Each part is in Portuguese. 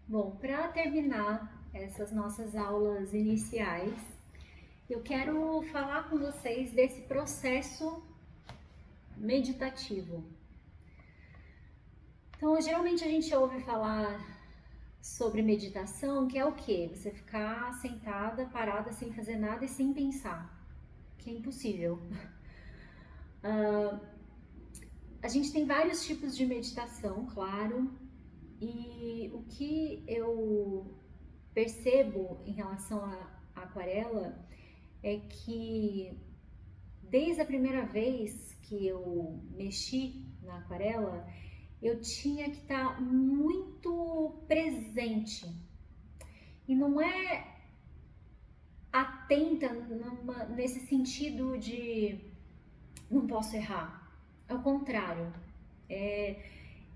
Bom, para terminar essas nossas aulas iniciais, eu quero falar com vocês desse processo meditativo. Então, geralmente a gente ouve falar sobre meditação, que é o quê? Você ficar sentada, parada, sem fazer nada e sem pensar, que é impossível. A gente tem vários tipos de meditação, claro, e o que eu percebo em relação à aquarela é que desde a primeira vez que eu mexi na aquarela, eu tinha que estar muito presente. E não é atenta nesse sentido de não posso errar. Ao contrário, é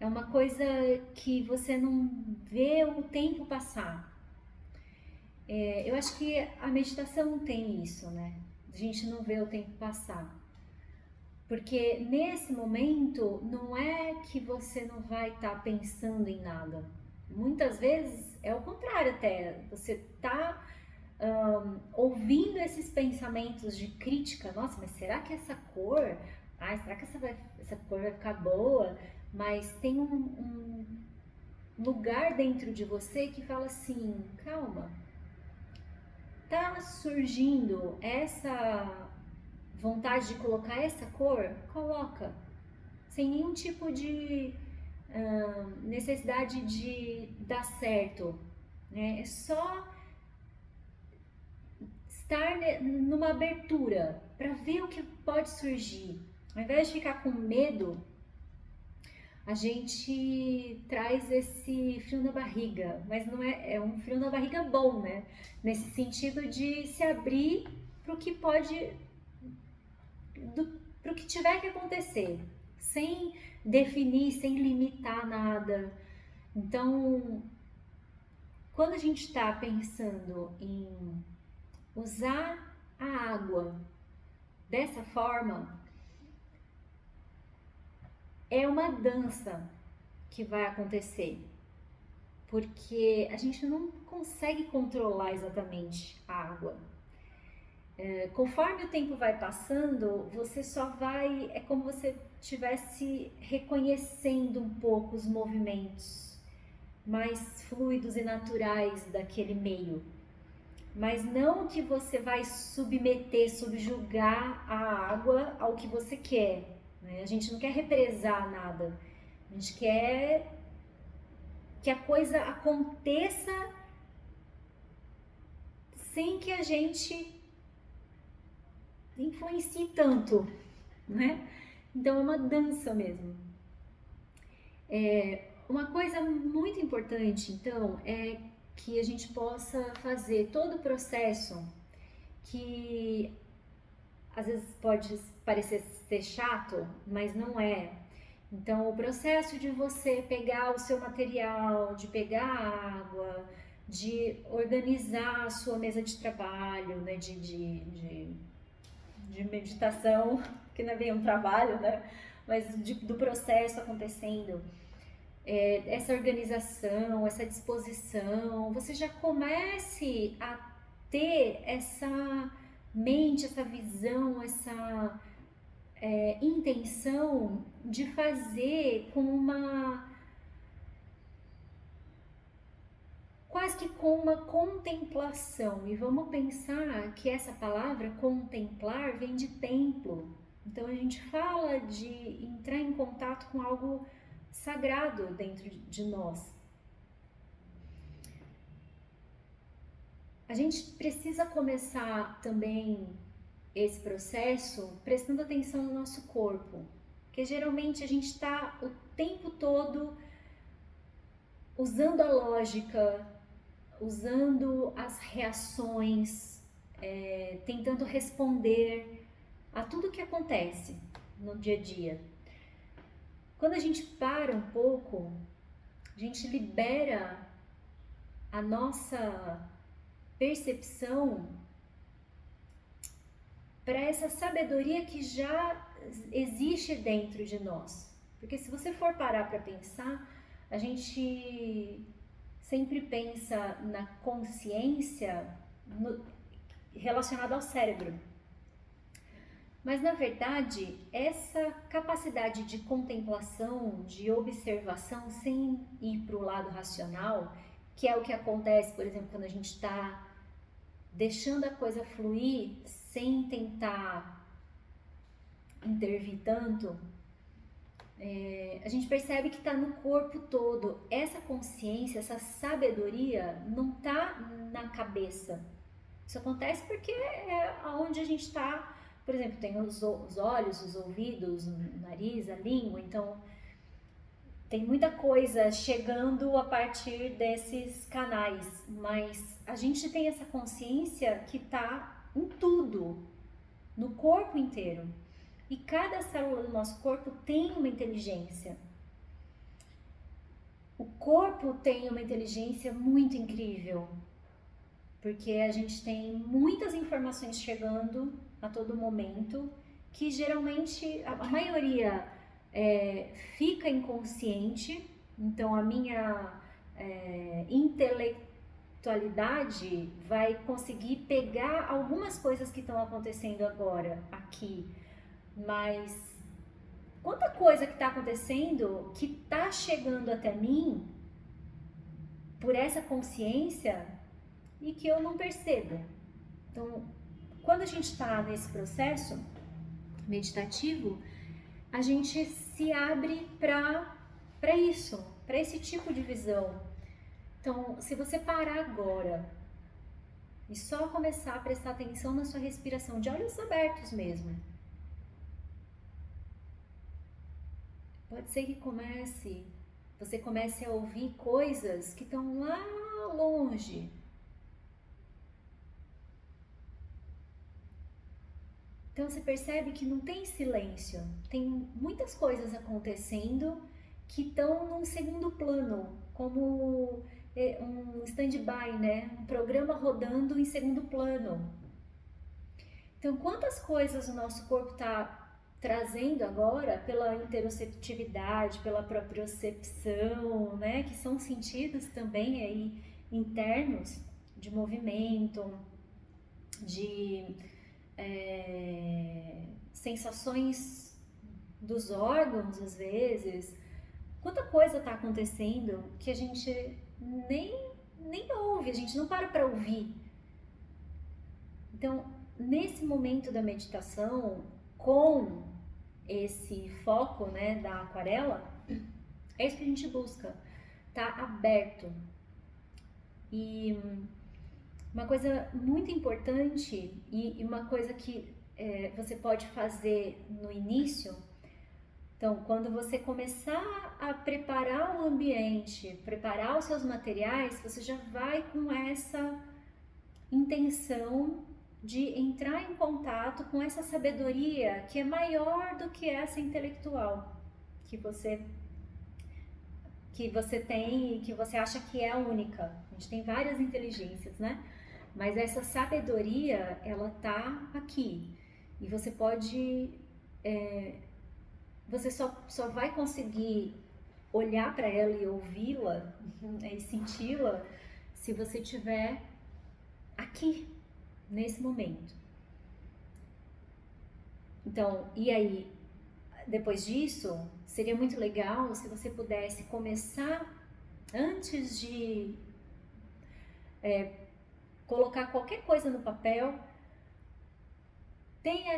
uma coisa que você não vê o tempo passar. Eu acho que a meditação tem isso, né? A gente não vê o tempo passar. Porque nesse momento não é que você não vai estar pensando em nada. Muitas vezes é o contrário até. Você está ouvindo esses pensamentos de crítica. Nossa, mas será que essa cor... Ai, será que essa cor vai ficar boa? Mas tem um lugar dentro de você que fala assim, calma, tá surgindo essa vontade de colocar essa cor, coloca. Sem nenhum tipo de necessidade de dar certo. Né? É só estar numa abertura para ver o que pode surgir. Ao invés de ficar com medo, a gente traz esse frio na barriga, mas não é um frio na barriga bom, né? Nesse sentido de se abrir para o que pode, para o que tiver que acontecer, sem definir, sem limitar nada. Então, quando a gente está pensando em usar a água dessa forma, é uma dança que vai acontecer, porque a gente não consegue controlar exatamente a água. Conforme o tempo vai passando, você só vai. É como você estivesse reconhecendo um pouco os movimentos mais fluidos e naturais daquele meio. Mas não que você vai submeter, subjugar a água ao que você quer. Né? A gente não quer represar nada. A gente quer que a coisa aconteça sem que a gente influencie tanto, né? Então é uma dança mesmo. Uma coisa muito importante, então, é que a gente possa fazer todo o processo que às vezes pode parecer ser chato, mas não é. Então, o processo de você pegar o seu material, de pegar a água, de organizar a sua mesa de trabalho, né, de meditação, que não é bem um trabalho, né, mas do processo acontecendo, essa organização, essa disposição, você já comece a ter essa mente, essa visão, essa intenção de fazer com quase que com uma contemplação. E vamos pensar que essa palavra contemplar vem de templo. Então a gente fala de entrar em contato com algo sagrado dentro de nós. A gente precisa começar também esse processo prestando atenção no nosso corpo, porque geralmente a gente está o tempo todo usando a lógica, usando as reações, tentando responder a tudo que acontece no dia a dia. Quando a gente para um pouco, a gente libera a nossa percepção para essa sabedoria que já existe dentro de nós. Porque se você for parar para pensar, a gente sempre pensa na consciência relacionada ao cérebro. Mas na verdade, essa capacidade de contemplação, de observação, sem ir para o lado racional, que é o que acontece, por exemplo, quando a gente está deixando a coisa fluir sem tentar intervir tanto, a gente percebe que está no corpo todo. Essa consciência, essa sabedoria não está na cabeça. Isso acontece porque é onde a gente está. Por exemplo, tem os olhos, os ouvidos, o nariz, a língua, então tem muita coisa chegando a partir desses canais, mas a gente tem essa consciência que está em tudo, no corpo inteiro. E cada célula do nosso corpo tem uma inteligência. O corpo tem uma inteligência muito incrível, porque a gente tem muitas informações chegando a todo momento, que geralmente a maioria fica inconsciente. Então a minha intelectualidade vai conseguir pegar algumas coisas que estão acontecendo agora aqui, mas quanta coisa que está acontecendo que está chegando até mim por essa consciência e que eu não percebo. Então, quando a gente está nesse processo meditativo, a gente se abre para isso, para esse tipo de visão. Então, se você parar agora e só começar a prestar atenção na sua respiração, de olhos abertos mesmo, pode ser que você comece a ouvir coisas que estão lá longe. Então você percebe que não tem silêncio, tem muitas coisas acontecendo que estão num segundo plano, como um stand-by, né? Um programa rodando em segundo plano. Então, quantas coisas o nosso corpo está trazendo agora pela interoceptividade, pela propriocepção, né? Que são sentidos também aí internos de movimento, de sensações dos órgãos, às vezes. Quanta coisa está acontecendo que a gente nem ouve, a gente não para ouvir. Então, nesse momento da meditação, com esse foco, né, da aquarela, é isso que a gente busca, tá aberto. E uma coisa muito importante e uma coisa que você pode fazer no início, então, quando você começar a preparar o ambiente, preparar os seus materiais, você já vai com essa intenção de entrar em contato com essa sabedoria que é maior do que essa intelectual que você tem e que você acha que é a única. A gente tem várias inteligências, né? Mas essa sabedoria, ela tá aqui. E você pode... você só vai conseguir olhar para ela e ouvi-la e senti-la se você estiver aqui, nesse momento. Então, e aí, depois disso, seria muito legal se você pudesse começar, antes de colocar qualquer coisa no papel, tenha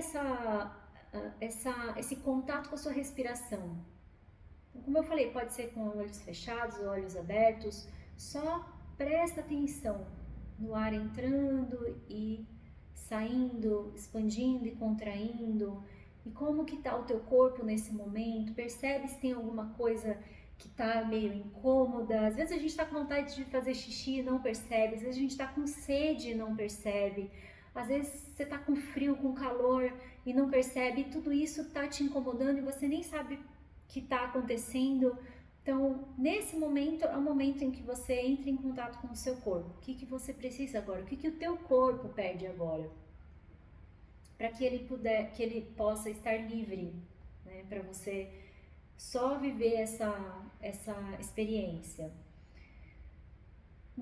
esse contato com a sua respiração. Como eu falei, pode ser com olhos fechados ou olhos abertos, só presta atenção no ar entrando e saindo, expandindo e contraindo, e como que está o teu corpo nesse momento. Percebe se tem alguma coisa que está meio incômoda. Às vezes a gente está com vontade de fazer xixi e não percebe, às vezes a gente está com sede e não percebe, às vezes você está com frio, com calor e não percebe, e tudo isso está te incomodando e você nem sabe que está acontecendo. Então, nesse momento, é o momento em que você entra em contato com o seu corpo. O que você precisa agora? O que o teu corpo pede agora? Para que ele possa estar livre, né? Para você só viver essa experiência.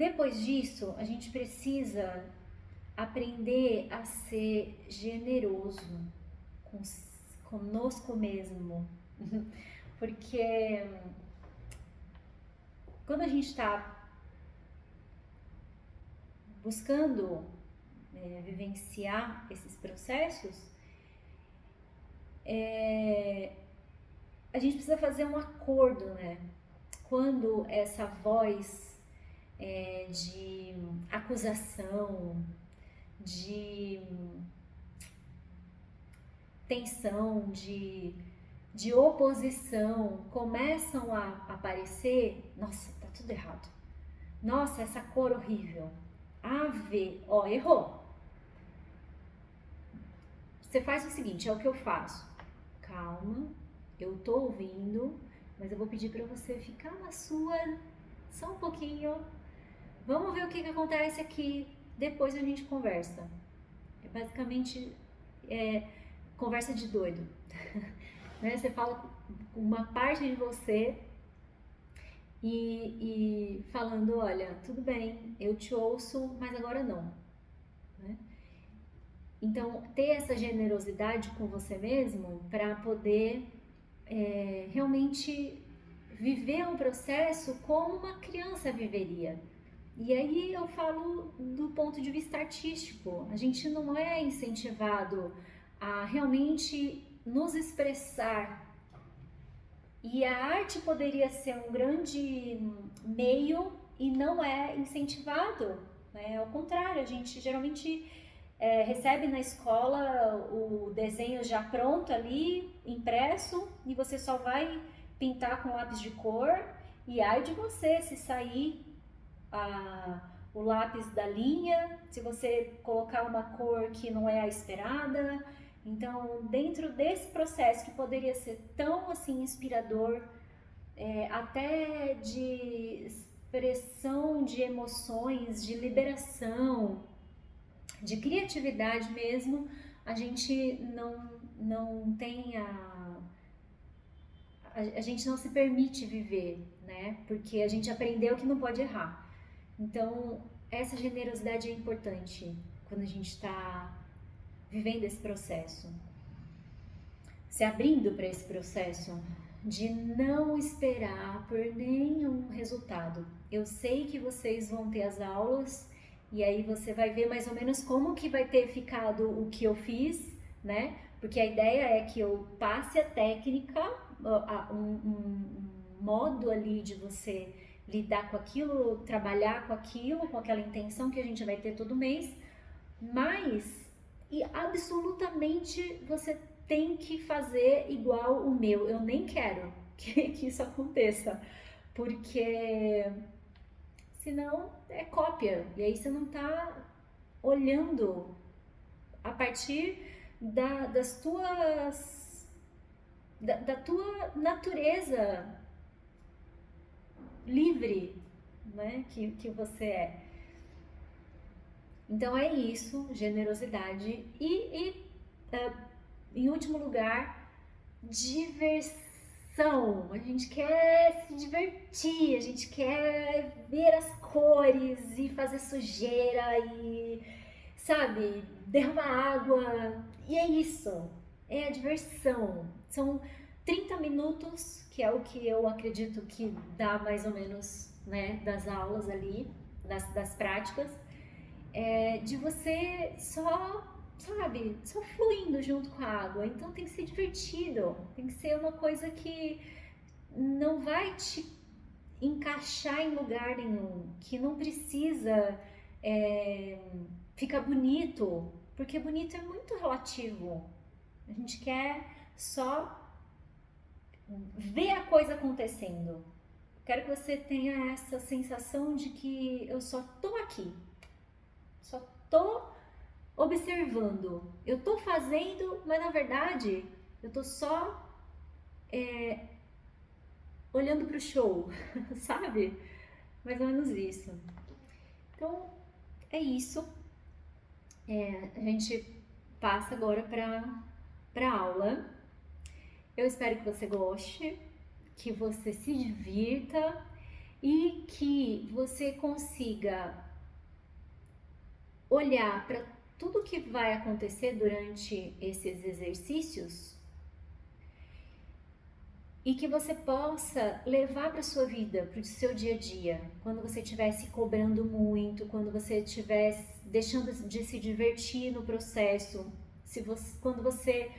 Depois disso, a gente precisa aprender a ser generoso com, conosco mesmo. Porque quando a gente está buscando vivenciar esses processos, a gente precisa fazer um acordo, né? Quando essa voz de acusação, de tensão, de oposição começam a aparecer, nossa, tá tudo errado. Nossa, essa cor horrível. Ave, ó, errou. Você faz o seguinte, é o que eu faço. Calma, eu tô ouvindo, mas eu vou pedir para você ficar na sua só um pouquinho. Vamos ver o que acontece aqui. Depois a gente conversa. É basicamente conversa de doido. Né? Você fala com uma parte de você e falando, olha, tudo bem, eu te ouço, mas agora não. Né? Então, ter essa generosidade com você mesmo para poder realmente viver um processo como uma criança viveria. E aí eu falo do ponto de vista artístico. A gente não é incentivado a realmente nos expressar. E a arte poderia ser um grande meio e não é incentivado. Né? Ao contrário, a gente geralmente recebe na escola o desenho já pronto ali, impresso, e você só vai pintar com lápis de cor. E ai de você se sair o lápis da linha, se você colocar uma cor que não é a esperada. Então, dentro desse processo que poderia ser tão assim inspirador, até de expressão de emoções, de liberação, de criatividade mesmo, a gente não tem a gente não se permite viver, né? Porque a gente aprendeu que não pode errar. Então, essa generosidade é importante quando a gente está vivendo esse processo. Se abrindo para esse processo de não esperar por nenhum resultado. Eu sei que vocês vão ter as aulas e aí você vai ver mais ou menos como que vai ter ficado o que eu fiz, né? Porque a ideia é que eu passe a técnica, um modo ali de você lidar com aquilo, trabalhar com aquilo, com aquela intenção que a gente vai ter todo mês, mas e absolutamente você tem que fazer igual o meu. Eu nem quero que isso aconteça, porque senão é cópia, e aí você não tá olhando a partir das tuas da tua natureza livre, né, que você é. Então é isso, generosidade e em último lugar, diversão. A gente quer se divertir, a gente quer ver as cores e fazer sujeira e, sabe, derramar água. E é isso, é a diversão. São 30 minutos, que é o que eu acredito que dá mais ou menos, né, das aulas ali, das práticas, de você só, sabe, só fluindo junto com a água. Então tem que ser divertido, tem que ser uma coisa que não vai te encaixar em lugar nenhum, que não precisa ficar bonito, porque bonito é muito relativo. A gente quer só ver a coisa acontecendo. Quero que você tenha essa sensação de que eu só tô aqui, só tô observando, eu tô fazendo, mas na verdade eu tô só olhando pro show, sabe? Mais ou menos isso. Então é isso. A gente passa agora para aula. Eu espero que você goste, que você se divirta e que você consiga olhar para tudo que vai acontecer durante esses exercícios e que você possa levar para sua vida, para o seu dia a dia, quando você estiver se cobrando muito, quando você estiver deixando de se divertir no processo, quando você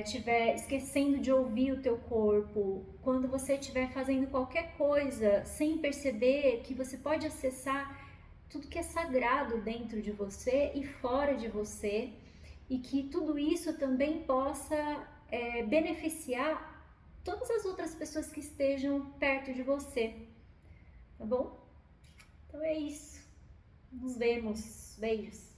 estiver esquecendo de ouvir o teu corpo, quando você estiver fazendo qualquer coisa sem perceber que você pode acessar tudo que é sagrado dentro de você e fora de você, e que tudo isso também possa beneficiar todas as outras pessoas que estejam perto de você, tá bom? Então é isso. Nos vemos. Beijos.